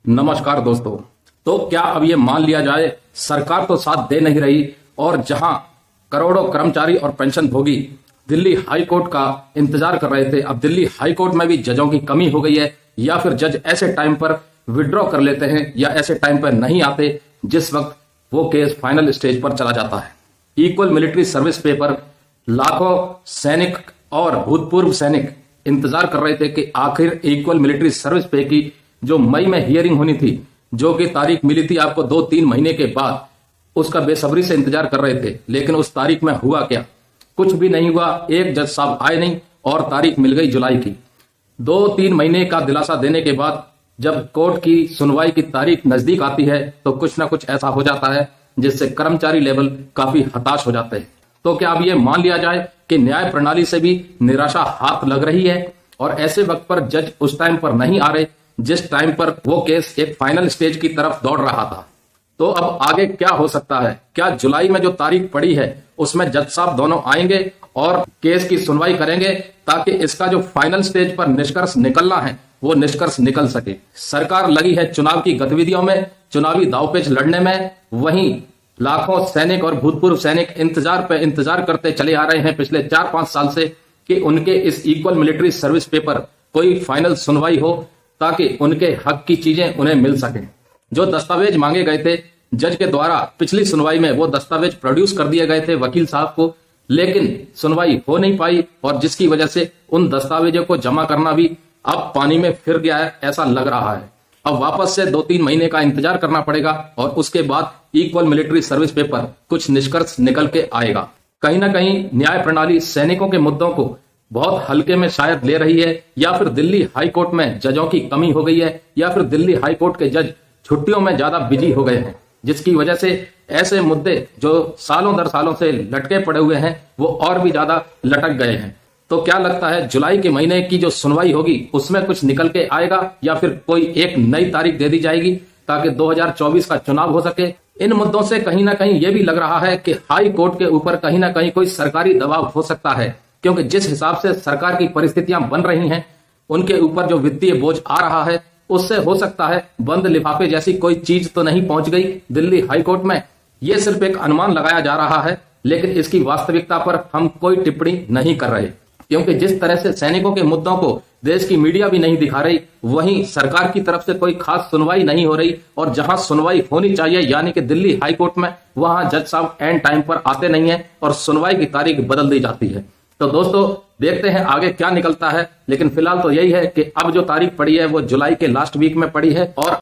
नमस्कार दोस्तों। तो क्या अब ये मान लिया जाए सरकार तो साथ दे नहीं रही और जहां करोड़ों कर्मचारी और पेंशन भोगी दिल्ली हाई कोर्ट का इंतजार कर रहे थे, अब दिल्ली हाई कोर्ट में भी जजों की कमी हो गई है या फिर जज ऐसे टाइम पर विड्रॉ कर लेते हैं या ऐसे टाइम पर नहीं आते जिस वक्त वो केस फाइनल स्टेज पर चला जाता है। इक्वल मिलिट्री सर्विस पे पर लाखों सैनिक और भूतपूर्व सैनिक इंतजार कर रहे थे कि आखिर इक्वल मिलिट्री सर्विस पे की जो मई में हियरिंग होनी थी, जो कि तारीख मिली थी आपको 2-3 महीने के बाद, उसका बेसब्री से इंतजार कर रहे थे। लेकिन उस तारीख में हुआ क्या? कुछ भी नहीं हुआ। एक जज साहब आए नहीं और तारीख मिल गई जुलाई की। 2-3 महीने का दिलासा देने के बाद जब कोर्ट की सुनवाई की तारीख नजदीक आती है तो कुछ ना कुछ ऐसा हो जाता है जिससे कर्मचारी लेवल काफी हताश हो जाते हैं। तो क्या अब ये मान लिया जाए कि न्याय प्रणाली से भी निराशा हाथ लग रही है और ऐसे वक्त पर जज उस टाइम पर नहीं आ रहे जिस टाइम पर वो केस एक फाइनल स्टेज की तरफ दौड़ रहा था? तो अब आगे क्या हो सकता है? क्या जुलाई में जो तारीख पड़ी है उसमें जज साहब दोनों आएंगे और केस की सुनवाई करेंगे ताकि इसका जो फाइनल स्टेज पर निष्कर्ष निकलना है वो निष्कर्ष निकल सके? सरकार लगी है चुनाव की गतिविधियों में, चुनावी दावपेच लड़ने में। वहीं लाखों सैनिक और भूतपूर्व सैनिक इंतजार पे इंतजार करते चले आ रहे हैं पिछले 4-5 साल से कि उनके इस इक्वल मिलिट्री सर्विस पेपर कोई फाइनल सुनवाई हो ताकि उनके हक की चीजें उन्हें मिल सकें। जो दस्तावेज मांगे गए थे जज के द्वारा पिछली सुनवाई में, वो दस्तावेज प्रोड्यूस कर दिए गए थे वकील साहब को, लेकिन सुनवाई हो नहीं पाई और जिसकी वजह से उन दस्तावेजों को जमा करना भी अब पानी में फिर गया है, ऐसा लग रहा है। अब वापस से 2-3 महीने का इंतजार करना पड़ेगा और उसके बाद इक्वल मिलिट्री सर्विस पेपर कुछ निष्कर्ष निकल के आएगा। कहीं ना कहीं न्याय प्रणाली सैनिकों के मुद्दों को बहुत हल्के में शायद ले रही है, या फिर दिल्ली हाई कोर्ट में जजों की कमी हो गई है, या फिर दिल्ली हाई कोर्ट के जज छुट्टियों में ज्यादा बिजी हो गए हैं, जिसकी वजह से ऐसे मुद्दे जो सालों दर सालों से लटके पड़े हुए हैं वो और भी ज्यादा लटक गए हैं। तो क्या लगता है जुलाई के महीने की जो सुनवाई होगी उसमें कुछ निकल के आएगा या फिर कोई एक नई तारीख दे दी जाएगी ताकि 2024 का चुनाव हो सके? इन मुद्दों से कहीं ना कहीं ये भी लग रहा है कि हाई कोर्ट के ऊपर कहीं ना कहीं कोई सरकारी दबाव हो सकता है, क्योंकि जिस हिसाब से सरकार की परिस्थितियां बन रही हैं, उनके ऊपर जो वित्तीय बोझ आ रहा है उससे हो सकता है बंद लिफाफे जैसी कोई चीज तो नहीं पहुंच गई दिल्ली हाई कोर्ट में। यह सिर्फ एक अनुमान लगाया जा रहा है, लेकिन इसकी वास्तविकता पर हम कोई टिप्पणी नहीं कर रहे, क्योंकि जिस तरह से सैनिकों के मुद्दों को देश की मीडिया भी नहीं दिखा रही, वहीं सरकार की तरफ से कोई खास सुनवाई नहीं हो रही और जहां सुनवाई होनी चाहिए यानी कि दिल्ली हाई कोर्ट में, वहां जज साहब एंड टाइम पर आते नहीं है और सुनवाई की तारीख बदल दी जाती है। तो दोस्तों देखते हैं आगे क्या निकलता है, लेकिन फिलहाल तो यही है कि अब जो तारीख पड़ी है वो जुलाई के लास्ट वीक में पड़ी है और